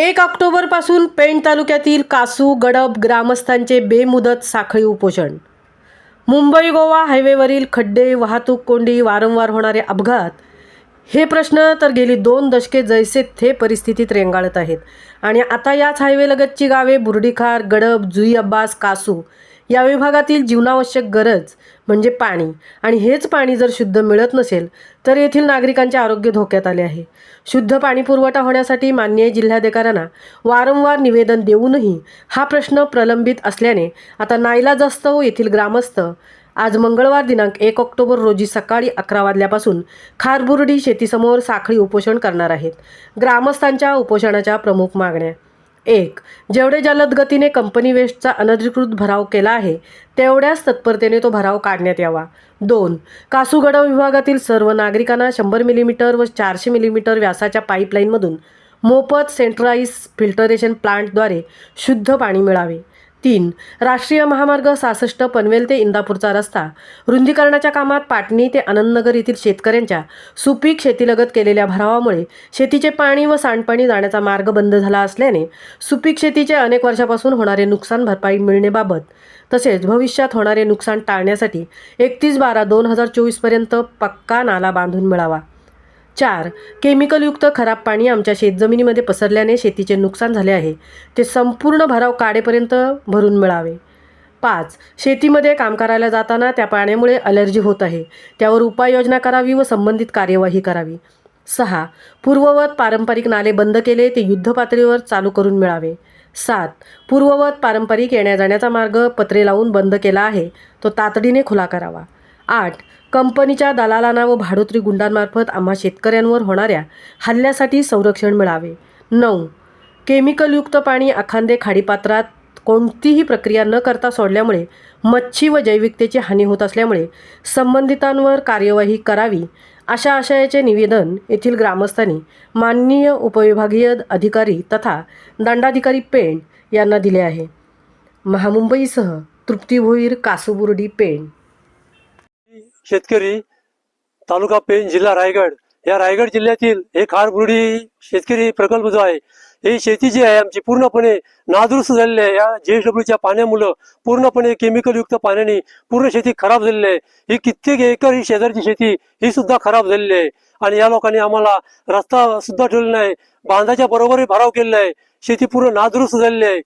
1 ऑक्टोबरपासून पेण तालुक्यातील कासू गडब ग्रामस्थांचे बेमुदत साखळी उपोषण। मुंबई गोवा हायवेवरील खड्डे, वाहतूक कोंडी, वारंवार होणारे अपघात हे प्रश्न तर गेली 2 दशके जैसे थे परिस्थितीत रेंगाळत आहेत। आणि आता याच हायवेलगतची गावे बुर्डीखार, गडब, जुई अब्बास, कासू या विभागातील जीवनावश्यक गरज म्हणजे पाणी, आणि हेच पाणी जर शुद्ध मिळत नसेल तर येथील नागरिकांचे आरोग्य धोक्यात आले आहे। शुद्ध पाणी पुरवठा होण्यासाठी माननीय जिल्हाधिकाऱ्यांना वारंवार निवेदन देऊनही हा प्रश्न प्रलंबित असल्याने आता नाईलाजास्तव येथील ग्रामस्थ आज मंगळवार दिनांक 1 ऑक्टोबर रोजी सकाळी 11 वाजल्यापासून खारबुर्डी शेतीसमोर साखळी उपोषण करणार आहेत। ग्रामस्थांच्या उपोषणाच्या प्रमुख मागण्या: 1. जेवढे जलद गतीने कंपनी वेस्टचा अनधिकृत भराव केला आहे तेवढ्याच तत्परतेने तो भराव काढण्यात यावा। 2. कासूगडव विभागातील सर्व नागरिकांना 100 मिलीमीटर व 400 मिलीमीटर व्यासाच्या पाईपलाईनमधून मोफत सेंट्रलाइज फिल्टरेशन प्लांटद्वारे शुद्ध पाणी मिळावे। 3. राष्ट्रीय महामार्ग 66 पनवेल ते इंदापूरचा रस्ता रुंदीकरणाच्या कामात पाटणी ते आनंदनगर येथील शेतकऱ्यांच्या सुपीक शेतीलगत केलेल्या भरावामुळे शेतीचे पाणी व सांडपाणी जाण्याचा मार्ग बंद झाला असल्याने सुपीक शेतीचे अनेक वर्षापासून होणारे नुकसान भरपाई मिळण्याबाबत तसेच भविष्यात होणारे नुकसान टाळण्यासाठी 31/12/2024 पर्यंत पक्का नाला बांधून मिळावा। 4. केमिकलयुक्त खराब पाणी आमच्या शेतजमिनीमध्ये पसरल्याने शेतीचे नुकसान झाले आहे, ते संपूर्ण भराव काढेपर्यंत भरून मिळावे। 5. शेतीमध्ये काम करायला जाताना त्या पाण्यामुळे अलर्जी होत आहे, त्यावर उपाययोजना करावी व संबंधित कार्यवाही करावी। 6. पूर्ववत पारंपरिक नाले बंद केले ते युद्धपातळीवर चालू करून मिळावे। 7. पूर्ववत पारंपरिक येण्या जाण्याचा मार्ग पत्रे लावून बंद केला आहे, तो तातडीने खुला करावा। 8. कंपनीच्या दलालांना व भाडोत्री गुंडांमार्फत आम्हा शेतकऱ्यांवर होणाऱ्या हल्ल्यासाठी संरक्षण मिळावे। 9. केमिकलयुक्त पाणी अखांदे खाडीपात्रात कोणतीही प्रक्रिया न करता सोडल्यामुळे मच्छी व जैविकतेची हानी होत असल्यामुळे संबंधितांवर कार्यवाही करावी, अशा आशयाचे निवेदन येथील ग्रामस्थांनी माननीय उपविभागीय अधिकारी तथा दंडाधिकारी पेण यांना दिले आहे। महामुंबईसह तृप्ती भोईर, कासूबुर्डी, पेण। शेतकरी, तालुका पेण, जिल्हा रायगड। या रायगड जिल्ह्यातील हे खारबुर्डी शेतकरी प्रकल्प जो आहे, ही शेती जी आहे आमची पूर्णपणे नादुरुस्त झालेली आहे। या JSWच्या पाण्यामुळे पूर्णपणे केमिकलयुक्त पाण्याने पूर्ण शेती खराब झालेली आहे। ही कित्येक एकर ही शेजारची शेती ही सुद्धा खराब झालेली आहे। आणि या लोकांनी आम्हाला रस्ता सुद्धा ठेवलेला नाही, बांधाच्या बरोबरही भराव केलेला आहे। शेती पूर्ण नादुरुस्त झालेली आहे।